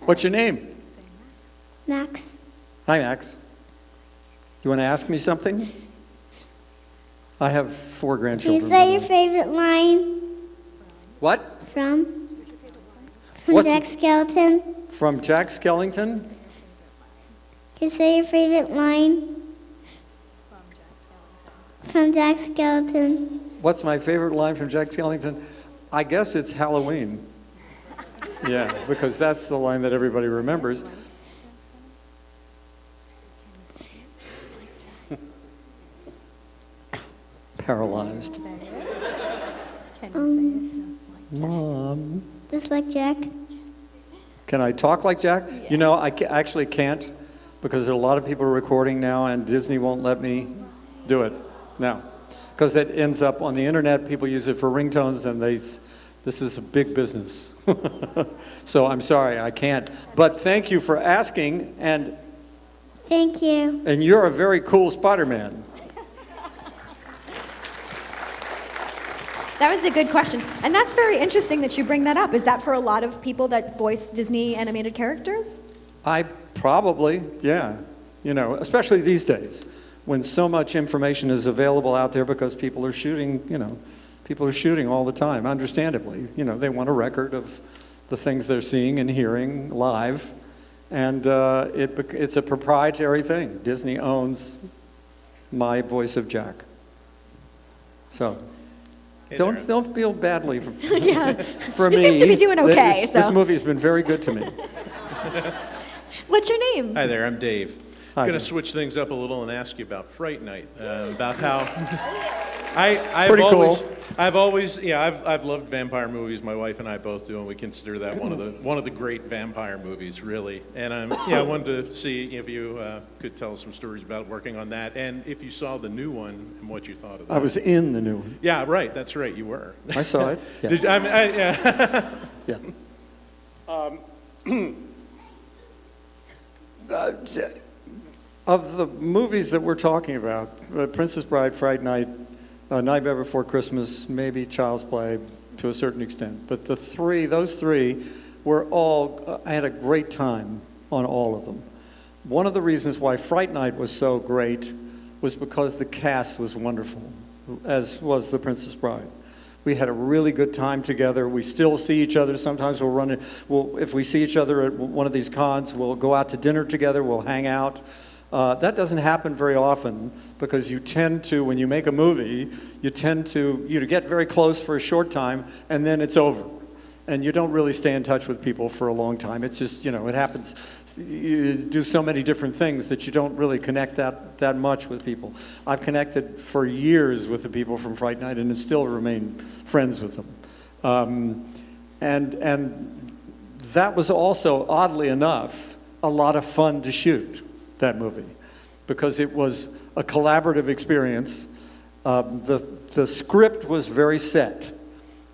What's your name? Max. Hi, Max. Do you want to ask me something? I have 4 Can grandchildren. you say your favorite line What? from What's- Jack Skellington? From Jack Skellington? Can you say your favorite line from Jack Skellington? What's my favorite line from Jack Skellington? I guess it's Halloween. Yeah, because that's the line that everybody remembers. Paralyzed. Can you say it just like Mom. Just like Jack? Can I talk like Jack? You know, I actually can't because there are a lot of people recording now and Disney won't let me do it now. Because it ends up on the internet, people use it for ringtones and this is a big business. So I'm sorry, I can't. But thank you for asking, and Thank you. you're a very cool Spider-Man. That was a good question. And that's very interesting that you bring that up. Is that for a lot of people that voice Disney animated characters? I probably, yeah. You know, especially these days when so much information is available out there because people are shooting, people are shooting all the time, understandably. You know, they want a record of the things they're seeing and hearing live. And it's a proprietary thing. Disney owns my voice of Jack. So don't feel badly for, Yeah. for You me. seem to be doing okay, This so. movie's been very good to me. What's your name? Hi there, I'm Dave. Hi, I'm going to Dave. switch things up a little and ask you about Fright Night, about how I've Pretty cool. I've loved vampire movies. My wife and I both do, and we consider that one of the great vampire movies, really. And I wanted to see if you could tell us some stories about working on that, and if you saw the new one and what you thought of that. I was in the new one. Yeah, right. That's right. You were. I saw it. Yes. Did, yeah. Yeah. Of the movies that we're talking about, Princess Bride, Fright Night, Nightmare Before Christmas, maybe Child's Play to a certain extent. But those three were all, I had a great time on all of them. One of the reasons why Fright Night was so great was because the cast was wonderful, as was The Princess Bride. We had a really good time together. We still see each other. Sometimes if we see each other at one of these cons, we'll go out to dinner together, we'll hang out. That doesn't happen very often because you tend to, when you make a movie, you tend to get very close for a short time and then it's over. And you don't really stay in touch with people for a long time. It's just, it happens. You do so many different things that you don't really connect that much with people. I've connected for years with the people from Fright Night and still remain friends with them. And that was also, oddly enough, a lot of fun to shoot, that movie, because it was a collaborative experience. The script was very set.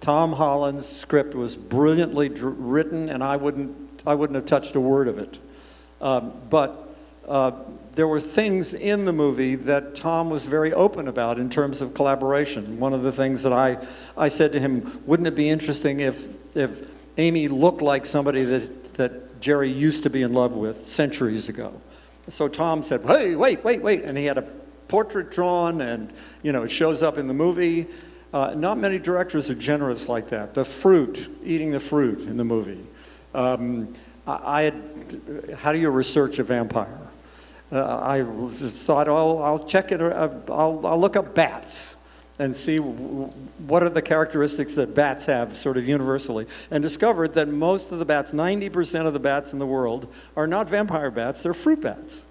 Tom Holland's script was brilliantly written, and I wouldn't have touched a word of it. But there were things in the movie that Tom was very open about in terms of collaboration. One of the things that I said to him, wouldn't it be interesting if Amy looked like somebody that Jerry used to be in love with centuries ago? So Tom said, hey, wait, and he had a portrait drawn, and it shows up in the movie. Not many directors are generous like that. Eating the fruit in the movie. How do you research a vampire? I just thought, I'll check it. I'll look up bats and see what are the characteristics that bats have sort of universally, and discovered that most of the bats, 90% of the bats in the world, are not vampire bats, they're fruit bats.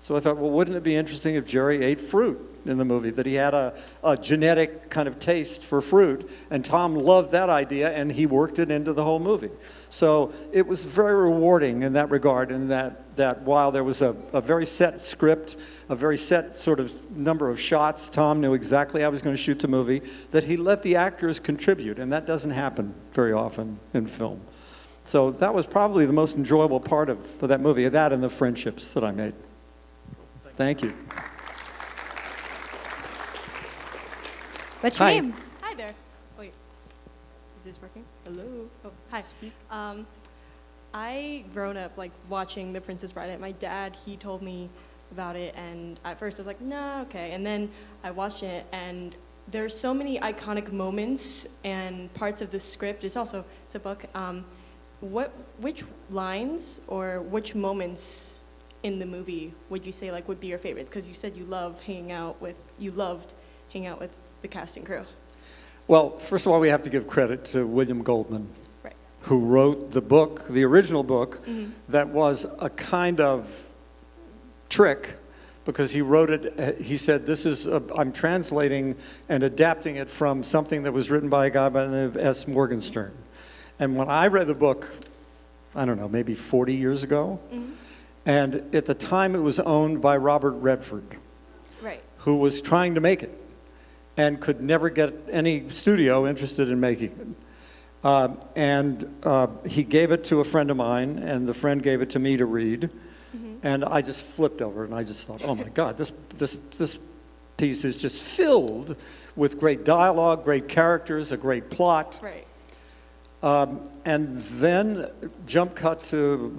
So I thought, well, wouldn't it be interesting if Jerry ate fruit in the movie, that he had a genetic kind of taste for fruit, and Tom loved that idea, and he worked it into the whole movie. So it was very rewarding in that regard, in that while there was a very set script, a very set sort of number of shots, Tom knew exactly how he was going to shoot the movie, that he let the actors contribute, and that doesn't happen very often in film. So that was probably the most enjoyable part of that movie, that and the friendships that I made. Thank you. What's your Hi. name? Hi there. Wait, is this working? Hello. Oh, hi. I grown up like watching The Princess Bride. My dad, he told me about it, and at first I was like, nah, okay. And then I watched it, and there's so many iconic moments and parts of the script. It's a book. Which lines or which moments in the movie would you say like would be your favorites? Because you said you loved hanging out with the cast and crew. Well, first of all, we have to give credit to William Goldman, Right. who wrote the book, the original book, that was a kind of trick, because he wrote it, he said, I'm translating and adapting it from something that was written by a guy by the name of S. Morgenstern. And when I read the book, I don't know, maybe 40 years ago, and at the time it was owned by Robert Redford, Right. who was trying to make it and could never get any studio interested in making it. He gave it to a friend of mine, and the friend gave it to me to read. And I just flipped over, and I just thought, oh my God, this piece is just filled with great dialogue, great characters, a great plot. Right. And then jump cut to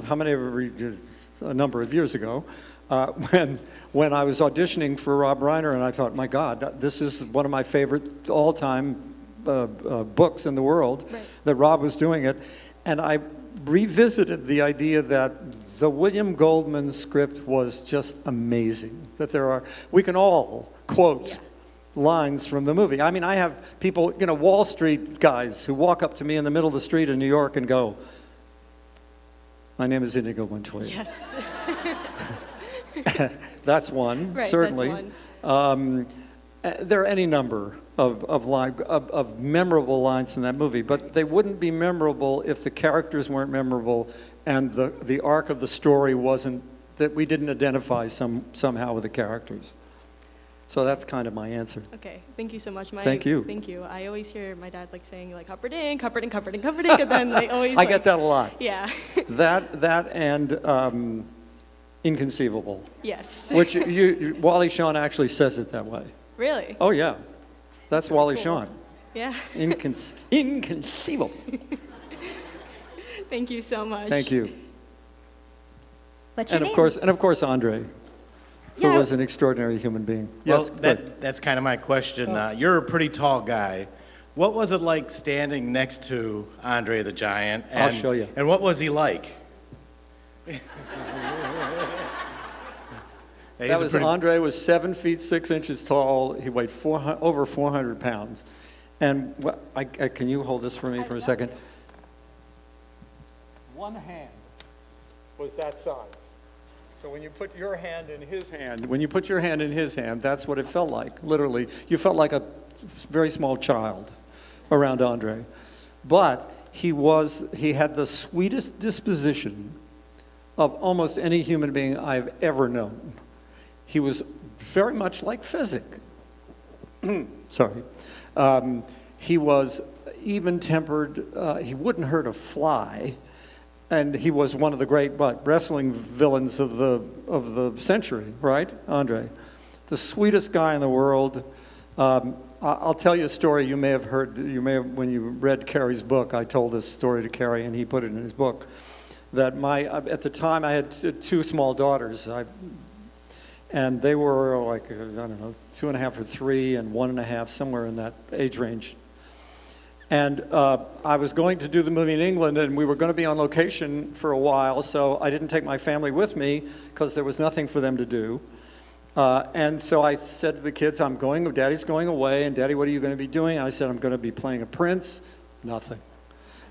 a number of years ago, when I was auditioning for Rob Reiner, and I thought, my God, this is one of my favorite all-time books in the world, Right. that Rob was doing it. And I revisited the idea that the William Goldman script was just amazing. That we can all quote lines from the movie. I mean, I have people, Wall Street guys who walk up to me in the middle of the street in New York and go, "My name is Inigo Montoya." Yes. That's one, Right, certainly. that's one. There are any number of memorable lines in that movie, but they wouldn't be memorable if the characters weren't memorable and the arc of the story wasn't, that we didn't identify somehow with the characters. So that's kind of my answer. Okay, thank you so much. Thank you. Thank you. I always hear my dad like saying like Humperdinck, Humperdinck, Humperdinck, Humperdinck, and then they always I get that a lot. Yeah. That and Inconceivable, Yes. which Wally Shawn actually says it that way. Really? Oh yeah, that's Wally Cool. Shawn. Yeah. Inconceivable. Thank you so much. Thank you. What's your And name? of course, Andre, who Yeah. was an extraordinary human being. Well, Yes, good. that's kind of my question. You're a pretty tall guy. What was it like standing next to Andre the Giant? I'll show you. And what was he like? That was Andre was 7 feet 6 inches tall. He weighed over 400 pounds. And can you hold this for me for a second? One hand was that size. So when you put your hand in his hand, that's what it felt like. Literally, you felt like a very small child around Andre. But he had the sweetest disposition of almost any human being I've ever known. He was very much like Fezzik. Sorry. He was even-tempered. He wouldn't hurt a fly. And he was one of the great wrestling villains of the century, right, Andre? The sweetest guy in the world. I'll tell you a story you may have heard. When you read Carrie's book, I told this story to Carrie, and he put it in his book. That at the time I had two small daughters, and they were like, I don't know, 2.5 or 3 and 1.5, somewhere in that age range. And I was going to do the movie in England, and we were going to be on location for a while, so I didn't take my family with me because there was nothing for them to do. And so I said to the kids, Daddy's going away, and Daddy, what are you going to be doing? I said, I'm going to be playing a prince. Nothing.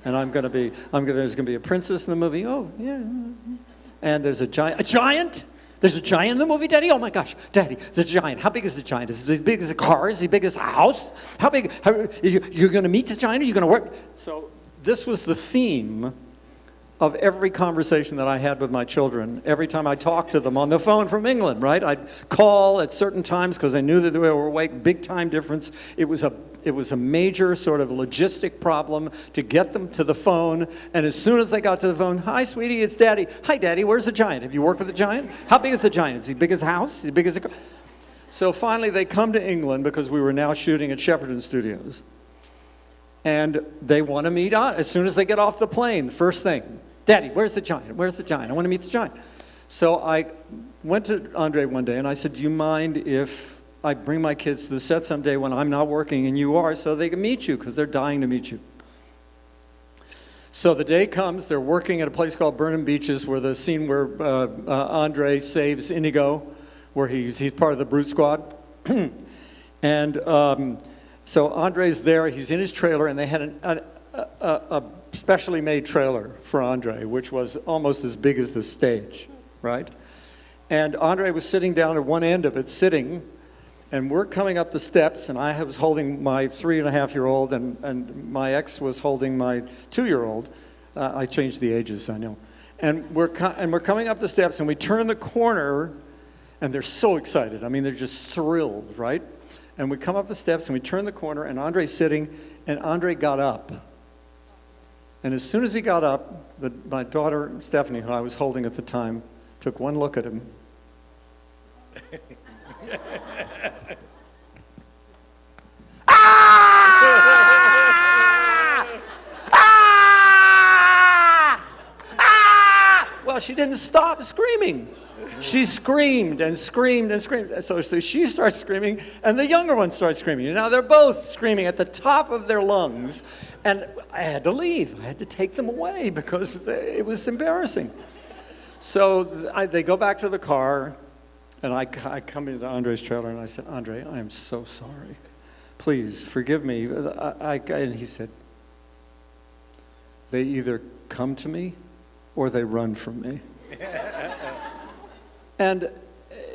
And there's going to be a princess in the movie. Oh, yeah. And there's a giant. A giant? There's a giant in the movie, Daddy? Oh my gosh, Daddy, the giant. How big is the giant? Is it as big as a car? Is it as big as a house? How big? You're going to meet the giant? Are you going to work? So this was the theme of every conversation that I had with my children, every time I talked to them on the phone from England, right? I'd call at certain times because I knew that they were awake, big time difference. It was a major sort of logistic problem to get them to the phone. And as soon as they got to the phone, hi, sweetie, it's Daddy. Hi, Daddy, where's the giant? Have you worked with the giant? How big is the giant? Is he big as a house? Is he big as a car? So finally they come to England because we were now shooting at Shepperton Studios. And they want to meet us as soon as they get off the plane. The first thing, Daddy, where's the giant? Where's the giant? I want to meet the giant. So I went to Andre one day and I said, do you mind if I bring my kids to the set someday when I'm not working and you are, so they can meet you, because they're dying to meet you. So the day comes, they're working at a place called Burnham Beaches, where the scene where Andre saves Inigo, where he's part of the Brute Squad. And so Andre's there, he's in his trailer, and they had a specially made trailer for Andre, which was almost as big as the stage, right? And Andre was sitting down at one end of it, sitting, and we're coming up the steps, and I was holding my 3.5-year-old, and my ex was holding my 2-year-old. I changed the ages, I know. And we're coming up the steps, and we turn the corner, and they're so excited. I mean, they're just thrilled, right? And we come up the steps, and we turn the corner, and Andre's sitting, and Andre got up. And as soon as he got up, my daughter, Stephanie, who I was holding at the time, took one look at him. Well, she didn't stop screaming. She screamed and screamed and screamed. So she starts screaming, and the younger one starts screaming. And now they're both screaming at the top of their lungs. And I had to leave. I had to take them away because it was embarrassing. So they go back to the car, and I come into Andre's trailer, and I said, Andre, I am so sorry. Please, forgive me. And he said, they either come to me or they run from me. And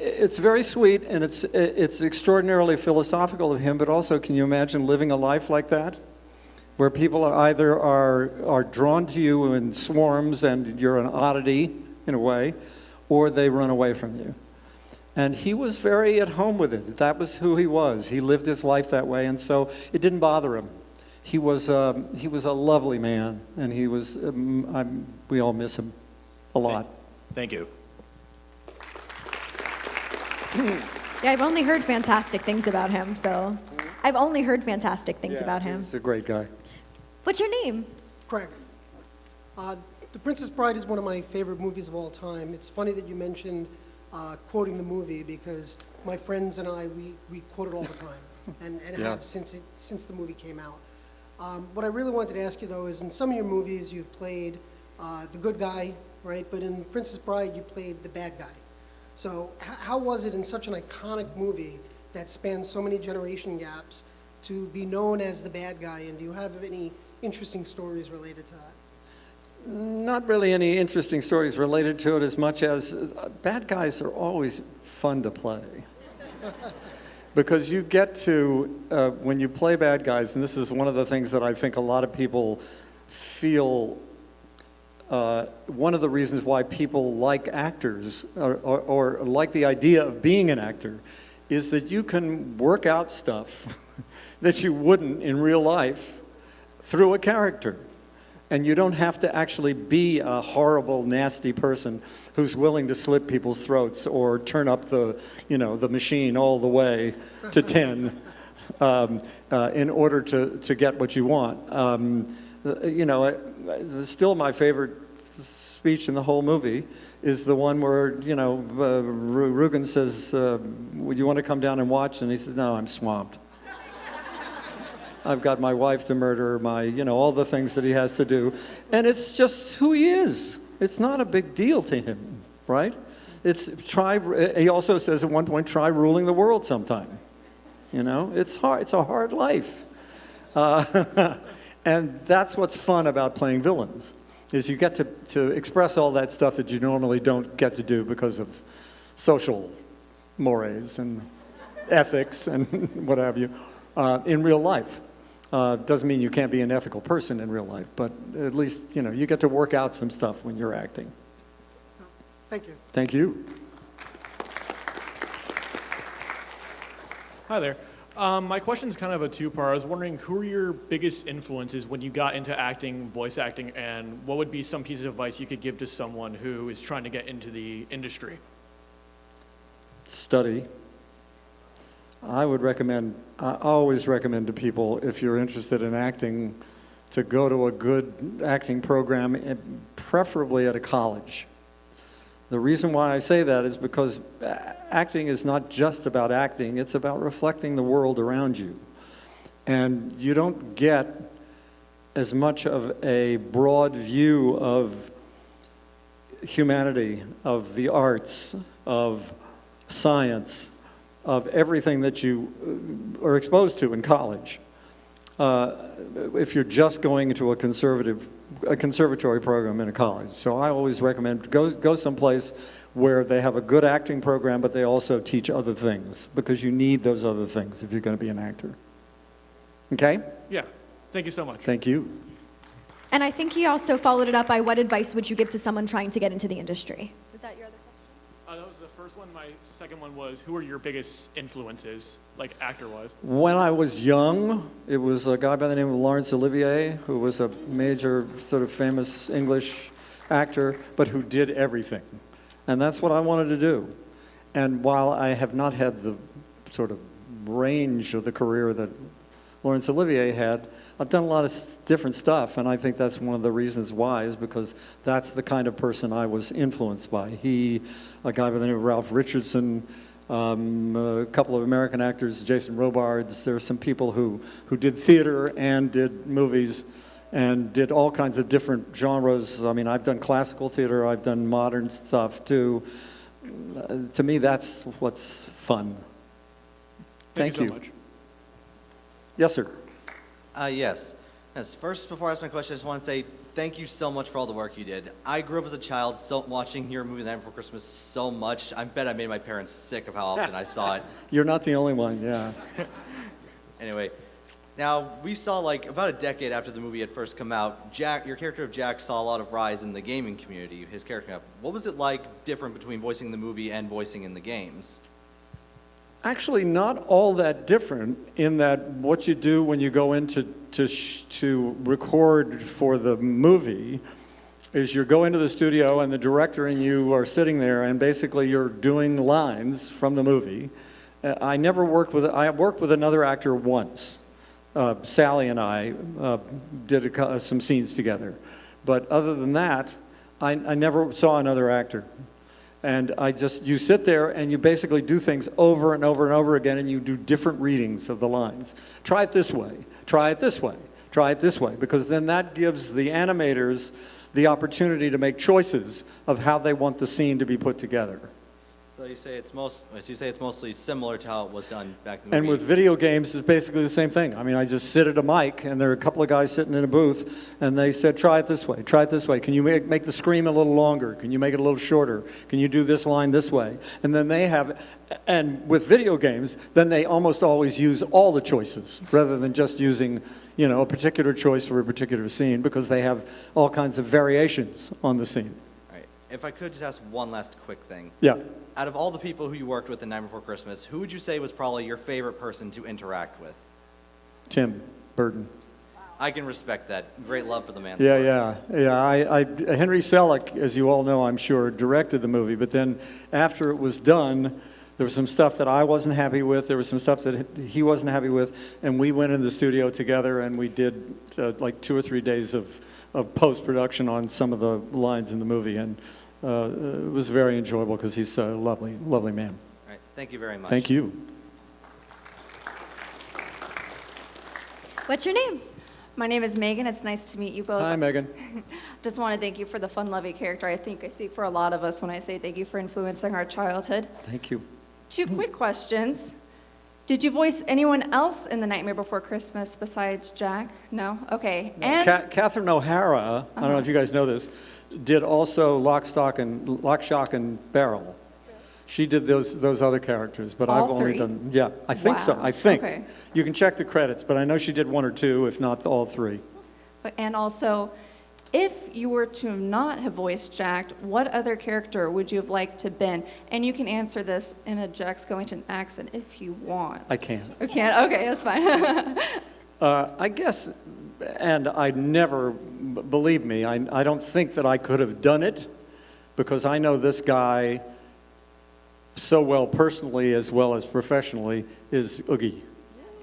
it's very sweet, and it's extraordinarily philosophical of him, but also, can you imagine living a life like that? Where people are drawn to you in swarms, and you're an oddity, in a way, or they run away from you. And he was very at home with it. That was who he was. He lived his life that way, and so it didn't bother him. He was a lovely man, and he was. We all miss him a lot. Thank you. Yeah, I've only heard fantastic things about him, so I've only heard fantastic things about him. He's a great guy. What's your name? Craig. The Princess Bride is one of my favorite movies of all time. It's funny that you mentioned quoting the movie, because my friends and I, we quote it all the time, and Yeah. have since the movie came out. What I really wanted to ask you, though, is in some of your movies you've played the good guy, right? But in Princess Bride you played the bad guy. So how was it in such an iconic movie that spans so many generation gaps to be known as the bad guy, and do you have any interesting stories related to that? Not really any interesting stories related to it, as much as bad guys are always fun to play. Because you get to, when you play bad guys, and this is one of the things that I think a lot of people feel, one of the reasons why people like actors, or like the idea of being an actor, is that you can work out stuff that you wouldn't in real life through a character. And you don't have to actually be a horrible, nasty person who's willing to slit people's throats or turn up the machine all the way to 10 in order to get what you want. Still my favorite speech in the whole movie is the one where, Rugen says, would you want to come down and watch? And he says, no, I'm swamped. I've got my wife to murder, all the things that he has to do. And it's just who he is. It's not a big deal to him, right? He also says at one point, try ruling the world sometime. It's hard. It's a hard life. And that's what's fun about playing villains, is you get to express all that stuff that you normally don't get to do because of social mores and ethics and what have you in real life. Doesn't mean you can't be an ethical person in real life, but at least, you get to work out some stuff when you're acting. Thank you. Thank you. Hi there. My question is kind of a two-part. I was wondering, who are your biggest influences when you got into acting, voice acting, and what would be some piece of advice you could give to someone who is trying to get into the industry? Study. I always recommend to people, if you're interested in acting, to go to a good acting program, preferably at a college. The reason why I say that is because acting is not just about acting, it's about reflecting the world around you. And you don't get as much of a broad view of humanity, of the arts, of science, of everything that you are exposed to in college. If you're just going to a conservatory program in a college. So I always recommend go someplace where they have a good acting program, but they also teach other things, because you need those other things if you're going to be an actor. Okay? Yeah. Thank you so much. Thank you. And I think he also followed it up by what advice would you give to someone trying to get into the industry? Was that your other question? That was the first one. My second one was, who are your biggest influences, like actor-wise? When I was young, it was a guy by the name of Laurence Olivier, who was a major sort of famous English actor, but who did everything. And that's what I wanted to do. And while I have not had the sort of range of the career that Laurence Olivier had, I've done a lot of different stuff, and I think that's one of the reasons why, is because that's the kind of person I was influenced by. He, a guy by the name of Ralph Richardson, a couple of American actors, Jason Robards. There are some people who did theater and did movies and did all kinds of different genres. I mean, I've done classical theater, I've done modern stuff too. To me, that's what's fun. Thank you. So much. Yes, sir. Yes. First, before I ask my question, I just want to say thank you so much for all the work you did. I grew up as a child watching your movie The Night Before Christmas so much. I bet I made my parents sick of how often I saw it. You're not the only one, yeah. Anyway, now we saw like about a decade after the movie had first come out, your character of Jack saw a lot of rise in the gaming community, his character. What was it like different between voicing the movie and voicing in the games? Actually, not all that different in that what you do when you go in to record for the movie is you go into the studio and the director and you are sitting there and basically you're doing lines from the movie. I worked with another actor once. Sally and I did some scenes together. But other than that, I never saw another actor. And you sit there and you basically do things over and over and over again, and you do different readings of the lines. Try it this way, try it this way, try it this way, because then that gives the animators the opportunity to make choices of how they want the scene to be put together. So you say it's mostly similar to how it was done back in the And movie. with video games, it's basically the same thing. I mean, I just sit at a mic, and there are a couple of guys sitting in a booth, and they said, try it this way, try it this way. Can you make the scream a little longer? Can you make it a little shorter? Can you do this line this way? And then and with video games, then they almost always use all the choices, rather than just using, a particular choice for a particular scene, because they have all kinds of variations on the scene. All right. If I could just ask one last quick thing. Yeah. Out of all the people who you worked with in Night Before Christmas, who would you say was probably your favorite person to interact with? Tim Burton. I can respect that. Great love for the man. Yeah. Henry Selick, as you all know, I'm sure, directed the movie, but then after it was done, there was some stuff that I wasn't happy with, there was some stuff that he wasn't happy with, and we went in the studio together and we did like 2 or 3 days of post-production on some of the lines in the movie, and it was very enjoyable because he's a lovely, lovely man. All right. Thank you very much. Thank you. What's your name? My name is Megan. It's nice to meet you both. Hi, Megan. Just want to thank you for the fun-loving character. I think I speak for a lot of us when I say thank you for influencing our childhood. Thank you. 2 quick questions. Did you voice anyone else in The Nightmare Before Christmas besides Jack? No? Okay. And Catherine O'Hara, I don't know if you guys know this, did also Lock, Shock, and Barrel. She did those other characters, but All I've only three? done, yeah, I think so. Wow. I think. Okay. You can check the credits, but I know she did 1 or 2, if not all 3. And also, if you were to not have voiced Jack, what other character would you have liked to been? And you can answer this in a Jack Skellington accent if you want. I can't. You can't? Okay, that's fine. I guess, and I never, believe me, I don't think that I could have done it, because I know this guy so well personally as well as professionally, is Oogie.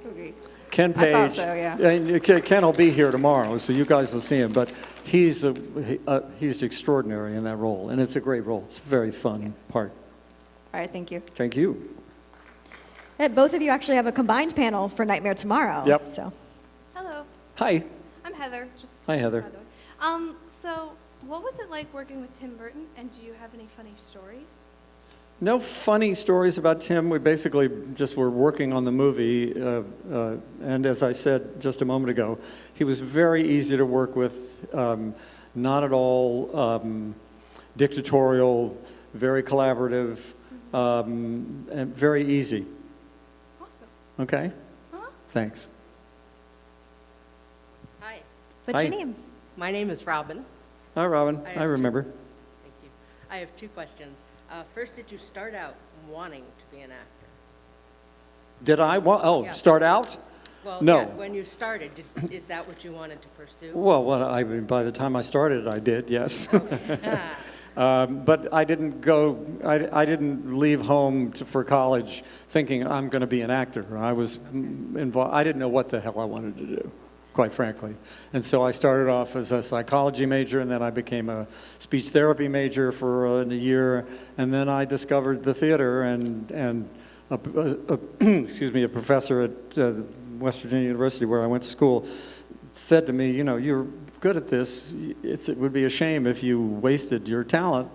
Okay. Ken I Page. thought so, yeah. And Ken will be here tomorrow, so you guys will see him. But he's extraordinary in that role, and it's a great role. It's a very fun part. All right, thank you. Thank you. Both of you actually have a combined panel for Nightmare Tomorrow. Yep. So. Hello, Hi. I'm Heather. Hi, Heather. So what was it like working with Tim Burton, and do you have any funny stories? No funny stories about Tim. We basically just were working on the movie, and as I said just a moment ago, he was very easy to work with, not at all dictatorial, very collaborative, and very easy. Awesome. Okay? Huh? Thanks. Hi, What's Hi. your name? my name is Robin. Hi, Robin. I I have remember. Thank you. I have two questions. First, did you start out wanting to be an actor? Did I? Yeah. Start out? Well, No. yeah, when you started, is that what you wanted to pursue? Well, by the time I started, I did, yes. But I didn't go. I didn't leave home for college thinking I'm going to be an actor. I was involved. I didn't know what the hell I wanted to do, quite frankly. And so I started off as a psychology major, and then I became a speech therapy major for a year, and then I discovered the theater, and excuse me, a professor at West Virginia University, where I went to school, said to me, you know, you're good at this. It would be a shame if you wasted your talent.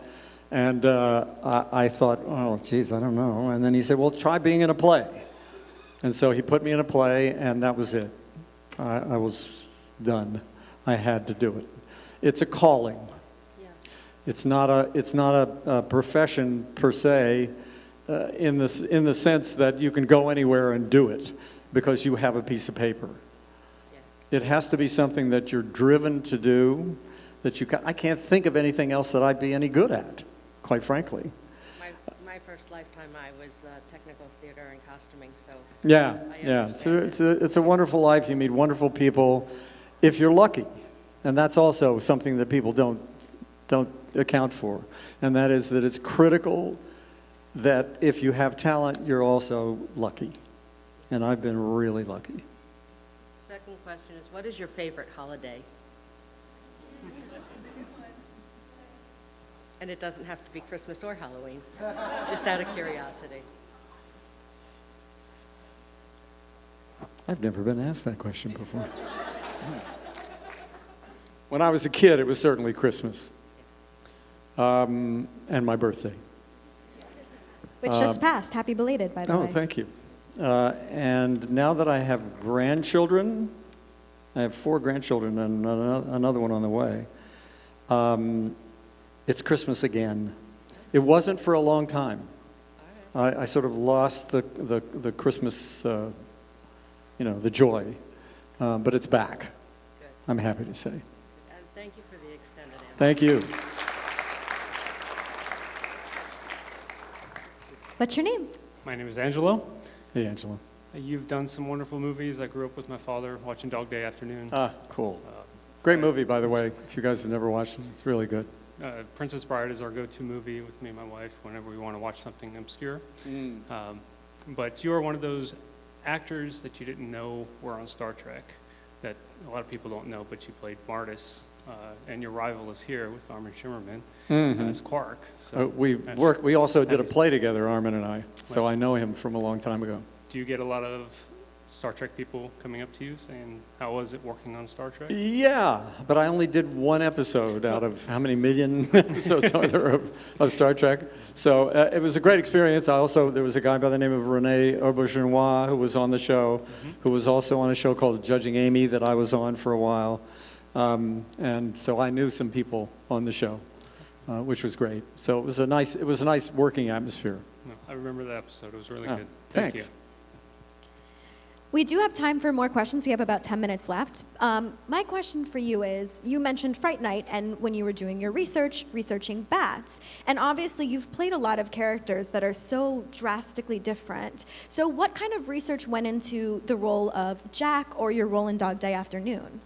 And I thought, oh, geez, I don't know. And then he said, well, try being in a play. And so he put me in a play, and that was it. I was done. I had to do it. It's a calling. Yeah. It's not a profession per se, in the sense that you can go anywhere and do it because you have a piece of paper. It has to be something that you're driven to do, I can't think of anything else that I'd be any good at, quite frankly. My first lifetime, I was technical theater and costuming, so Yeah, I yeah. understand It's a wonderful life. You meet wonderful people, if you're lucky. And that's also something that people don't account for. And that is that it's critical that if you have talent, you're also lucky. And I've been really lucky. Second question is, what is your favorite holiday? And it doesn't have to be Christmas or Halloween, just out of curiosity. I've never been asked that question before. When I was a kid, it was certainly Christmas. And my birthday. Which just passed. Happy belated, by the way. Oh, thank you. And now that I have grandchildren, I have 4 grandchildren and another one on the way, it's Christmas again. It wasn't for a long time. I sort of lost the Christmas, the joy, but it's back. Good. I'm happy to say. And thank you for the extended answer. Thank you. What's your name? My name is Angelo. Hey, Angela. You've done some wonderful movies. I grew up with my father watching Dog Day Afternoon. Ah, cool. Great movie, by the way, if you guys have never watched it. It's really good. Princess Bride is our go-to movie with me and my wife whenever we want to watch something obscure. But you are one of those actors that you didn't know were on Star Trek that a lot of people don't know, but you played Martis, and your rival is here with Armin Shimmerman as Quark. So We also did a play together, Armin and I, so I know him from a long time ago. Do you get a lot of Star Trek people coming up to you saying, how was it working on Star Trek? Yeah, but I only did 1 episode out of how many million episodes are there of Star Trek? So it was a great experience. There was a guy by the name of René Aubergenois who was on the show, who was also on a show called Judging Amy that I was on for a while. And so I knew some people on the show, which was great. So it was a nice working atmosphere. No, I remember the episode. It was really good. Thanks. Thank you. We do have time for more questions. We have about 10 minutes left. My question for you is, you mentioned Fright Night and when you were doing your researching bats. And obviously you've played a lot of characters that are so drastically different. So what kind of research went into the role of Jack or your role in Dog Day Afternoon?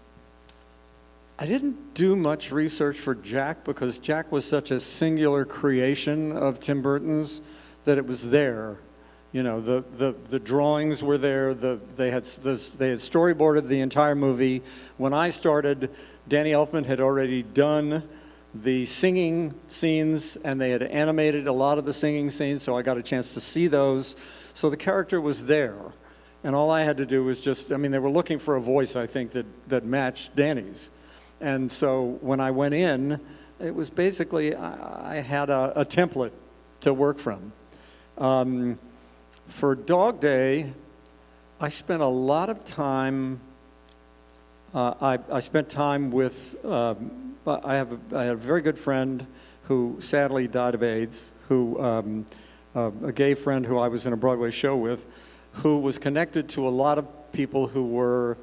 I didn't do much research for Jack because Jack was such a singular creation of Tim Burton's that it was there. You know, the drawings were there. They had storyboarded the entire movie. When I started, Danny Elfman had already done the singing scenes, and they had animated a lot of the singing scenes, so I got a chance to see those. So the character was there, and all I had to do was just, I mean, they were looking for a voice, I think, that matched Danny's. And so when I went in, it was basically, I had a template to work from. For Dog Day, I spent a lot of time, I spent time with, I had a very good friend who sadly died of AIDS, who, a gay friend who I was in a Broadway show with, who was connected to a lot of people who were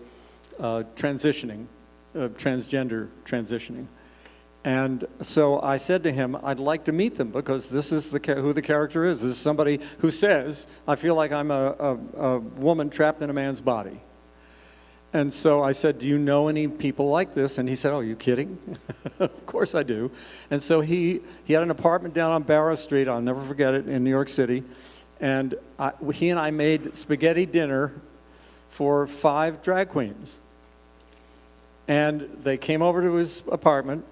transitioning, transgender transitioning. And so I said to him, I'd like to meet them because this is who the character is. This is somebody who says, I feel like I'm a woman trapped in a man's body. And so I said, do you know any people like this? And he said, oh, are you kidding? Of course I do. And so he had an apartment down on Barrow Street, I'll never forget it, in New York City. And he and I made spaghetti dinner for 5 drag queens. And they came over to his apartment.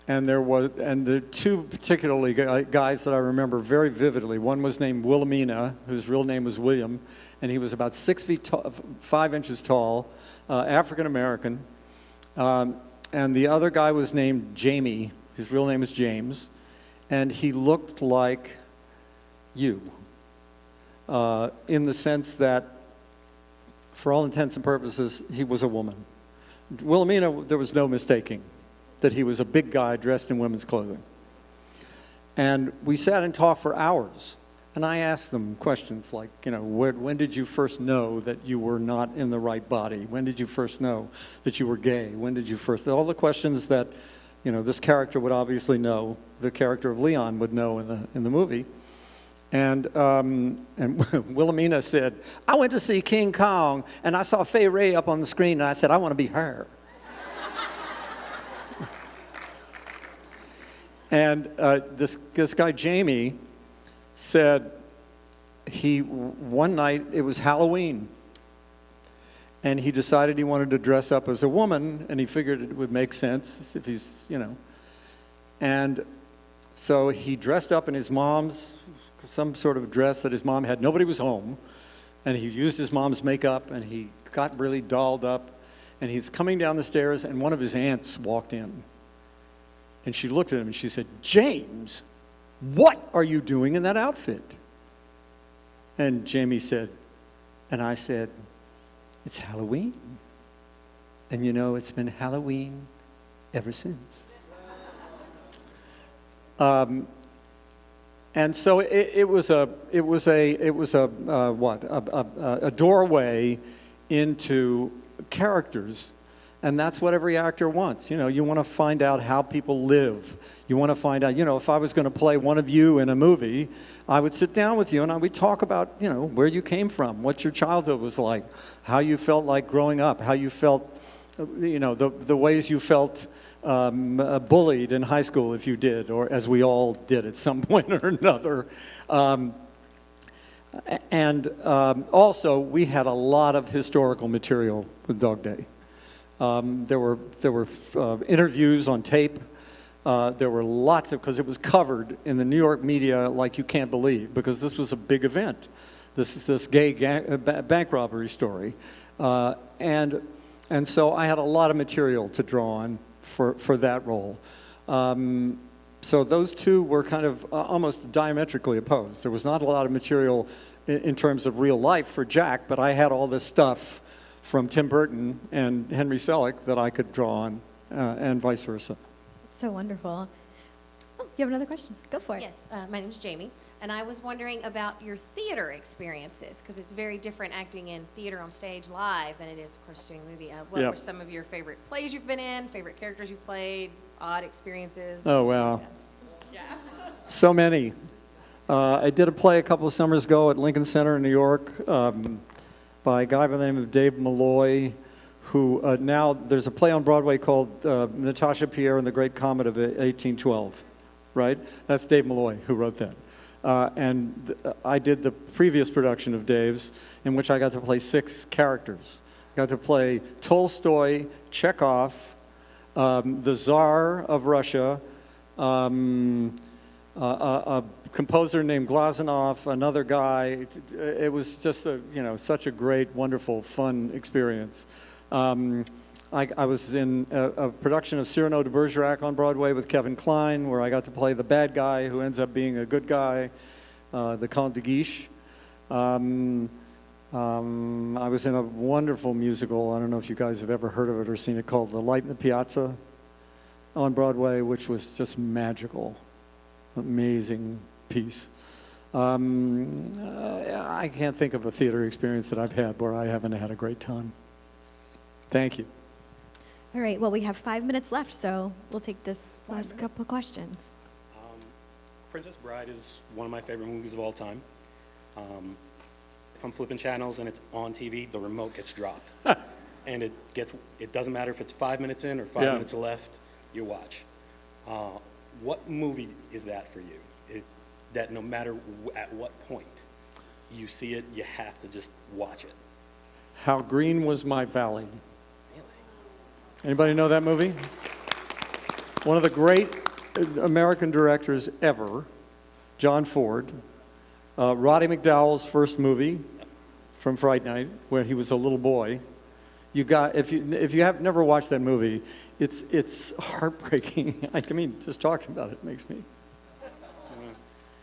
And there are 2 particularly guys that I remember very vividly. One was named Wilhelmina, whose real name was William, and he was about 6 feet tall, 5 inches tall, African American. And the other guy was named Jamie. His real name is James, and he looked like you, in the sense that, for all intents and purposes, he was a woman. Wilhelmina, there was no mistaking that he was a big guy dressed in women's clothing. And we sat and talked for hours. And I asked them questions like, you know, when did you first know that you were not in the right body? When did you first know that you were gay? When did you first, all the questions that, you know, this character would obviously know, the character of Leon would know in the movie. And Wilhelmina said, I went to see King Kong, and I saw Fay Wray up on the screen, and I said, I want to be her. And this guy, Jamie, said one night, it was Halloween, and he decided he wanted to dress up as a woman, and he figured it would make sense if he's, you know. And so he dressed up in his mom's, some sort of dress that his mom had. Nobody was home, and he used his mom's makeup, and he got really dolled up, and he's coming down the stairs, and one of his aunts walked in. And she looked at him and she said, James, what are you doing in that outfit? And Jamie said, and I said, it's Halloween. And you know, it's been Halloween ever since. And so it was a doorway into characters. And that's what every actor wants. You know, you want to find out how people live. You want to find out, you know, if I was going to play one of you in a movie, I would sit down with you and we'd talk about, you know, where you came from, what your childhood was like, how you felt like growing up, how you felt, you know, the ways you felt bullied in high school if you did, or as we all did at some point or another. Also, we had a lot of historical material with Dog Day. There were interviews on tape. There were lots of, because it was covered in the New York media like you can't believe, because this was a big event. This gay bank robbery story. And so I had a lot of material to draw on for that role. So those two were kind of almost diametrically opposed. There was not a lot of material in terms of real life for Jack, but I had all this stuff from Tim Burton and Henry Selick that I could draw on, and vice versa. So wonderful. Oh, you have another question? Go for it. Yes, my name is Jamie, and I was wondering about your theater experiences, because it's very different acting in theater on stage live than it is, of course, doing a movie. What were some of your favorite plays you've been in, favorite characters you've played, odd experiences? Oh, wow. Yeah. So many. I did a play a couple of summers ago at Lincoln Center in New York, by a guy by the name of Dave Malloy, who now there's a play on Broadway called Natasha Pierre and the Great Comet of 1812, right? That's Dave Malloy who wrote that. I did the previous production of Dave's, in which I got to play 6 characters. I got to play Tolstoy, Chekhov, the Tsar of Russia, a composer named Glazunov, another guy. It was just such a great, wonderful, fun experience. I was in a production of Cyrano de Bergerac on Broadway with Kevin Kline, where I got to play the bad guy who ends up being a good guy, the Comte de Guiche. I was in a wonderful musical, I don't know if you guys have ever heard of it or seen it, called The Light in the Piazza on Broadway, which was just magical, amazing piece. I can't think of a theater experience that I've had where I haven't had a great time. Thank you. All right, well, we have 5 minutes left, so we'll take this last couple of questions. Princess Bride is one of my favorite movies of all time. If I'm flipping channels and it's on TV, the remote gets dropped. And it doesn't matter if it's 5 minutes in or 5 minutes left, you watch. What movie is that for you? That no matter at what point you see it, you have to just watch it? How Green Was My Valley. Anybody know that movie? One of the great American directors ever, John Ford. Roddy McDowell's first movie from Fright Night, where he was a little boy. If you have never watched that movie, it's heartbreaking. I mean, just talking about it makes me.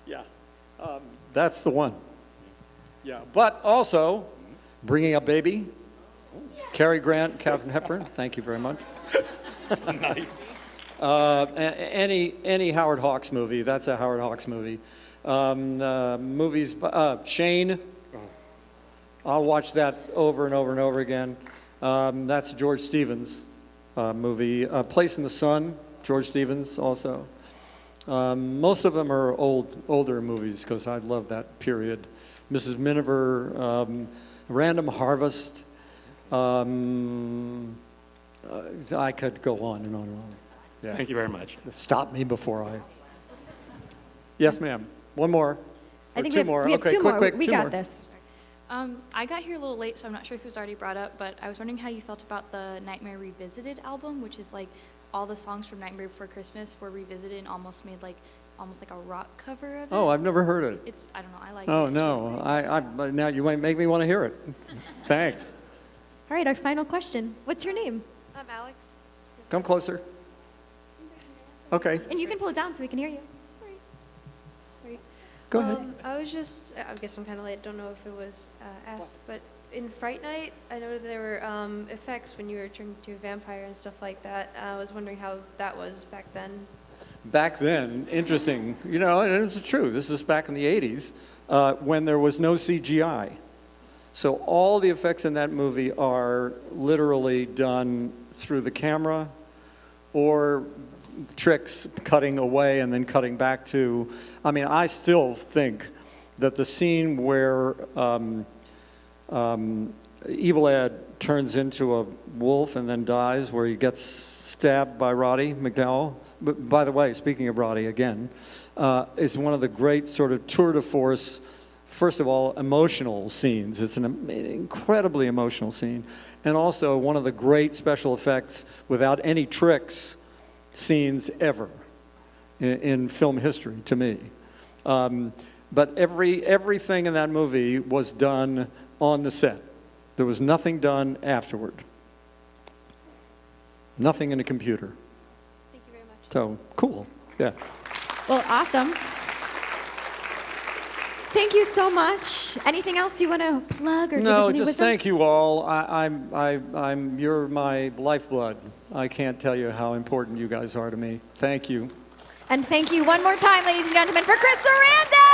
Yeah, that's the one. Yeah, but also, Bringing Up Baby. Cary Grant, Katharine Hepburn, thank you very much. Nice. Any Howard Hawks movie, that's a Howard Hawks movie. Movies, Shane, I'll watch that over and over and over again. That's a George Stevens movie. Place in the Sun, George Stevens also. Most of them are older movies because I love that period. Mrs. Miniver, Random Harvest. I could go on and on and on. Yeah. Thank you very much. Stop me before I. Yes, ma'am. One more. I think two we have okay, two more. quick, We two got more. this. I got here a little late, so I'm not sure if it was already brought up, but I was wondering how you felt about the Nightmare Revisited album, which is like all the songs from Nightmare Before Christmas were revisited and almost made like a rock cover of it. Oh, I've never heard it. It's, I don't know, I like it. Oh, no. I now you might make me want to hear it. Thanks. All right, our final question. What's your name? I'm Alex. Come closer. Okay. And you can pull it down so we can hear you. Sorry. Go ahead. I guess I'm kind of late. Don't know if it was asked, but in Fright Night, I know there were effects when you were turning into a vampire and stuff like that. I was wondering how that was back then. Back then, interesting. You know, and it's true. This is back in the 80s when there was no CGI. So all the effects in that movie are literally done through the camera or tricks cutting away and then cutting back to. I mean, I still think that the scene where Evil Ed turns into a wolf and then dies, where he gets stabbed by Roddy McDowell. But by the way, speaking of Roddy again, is one of the great sort of tour de force, first of all, emotional scenes. It's an incredibly emotional scene. And also one of the great special effects without any tricks scenes ever in film history to me. But everything in that movie was done on the set. There was nothing done afterward. Nothing in a computer. Thank you very much. So, cool. Yeah. Well, awesome. Thank you so much. Anything else you want to plug or give us No, any just wisdom? thank you all. You're my lifeblood. I can't tell you how important you guys are to me. Thank you. And thank you one more time, ladies and gentlemen, for Chris Sarandon!